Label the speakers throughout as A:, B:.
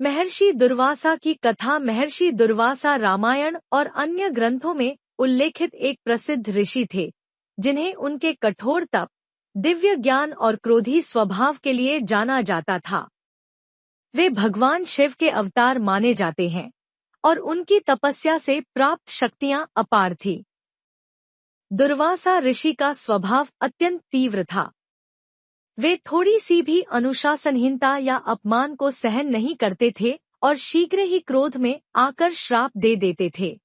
A: महर्षि दुर्वासा की कथा महर्षि दुर्वासा रामायण और अन्य ग्रंथों में उल्लेखित एक प्रसिद्ध ऋषि थे, जिन्हें उनके कठोर तप, दिव्य ज्ञान और क्रोधी स्वभाव के लिए जाना जाता था। वे भगवान शिव के अवतार माने जाते हैं और उनकी तपस्या से प्राप्त शक्तियां अपार थी। दुर्वासा ऋषि का स्वभाव अत्यंत तीव्र था। वे थोड़ी सी भी अनुशासनहीनता या अपमान को सहन नहीं करते थे और शीघ्र ही क्रोध में आकर श्राप दे देते थे।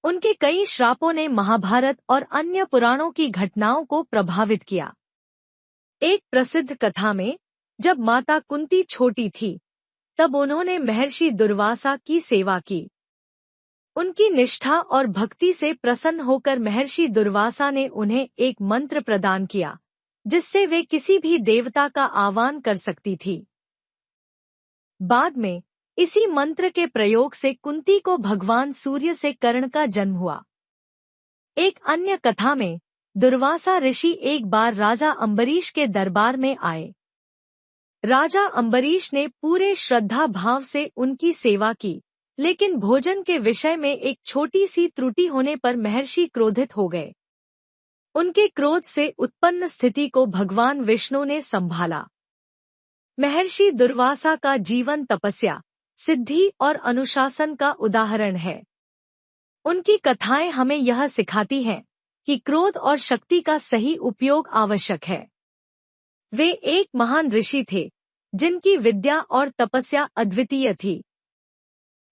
A: उनके कई श्रापों ने महाभारत और अन्य पुराणों की घटनाओं को प्रभावित किया। एक प्रसिद्ध कथा में जब माता कुंती छोटी थी, तब उन्होंने महर्षि दुर्वासा की सेवा की। उनकी निष्ठा और भक्ति से प्रसन्न होकर महर्षि दुर्वासा ने उन्हें एक मंत्र प्रदान किया, जिससे वे किसी भी देवता का आह्वान कर सकती थी। बाद में इसी मंत्र के प्रयोग से कुंती को भगवान सूर्य से कर्ण का जन्म हुआ। एक अन्य कथा में दुर्वासा ऋषि एक बार राजा अम्बरीश के दरबार में आए। राजा अम्बरीश ने पूरे श्रद्धा भाव से उनकी सेवा की, लेकिन भोजन के विषय में एक छोटी सी त्रुटि होने पर महर्षि क्रोधित हो गए। उनके क्रोध से उत्पन्न स्थिति को भगवान विष्णु ने संभाला। महर्षि दुर्वासा का जीवन तपस्या, सिद्धि और अनुशासन का उदाहरण है। उनकी कथाएं हमें यह सिखाती हैं कि क्रोध और शक्ति का सही उपयोग आवश्यक है। वे एक महान ऋषि थे, जिनकी विद्या और तपस्या अद्वितीय थी।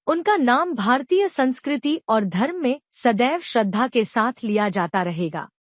A: उनका नाम भारतीय संस्कृति और धर्म में सदैव श्रद्धा के साथ लिया जाता रहेगा।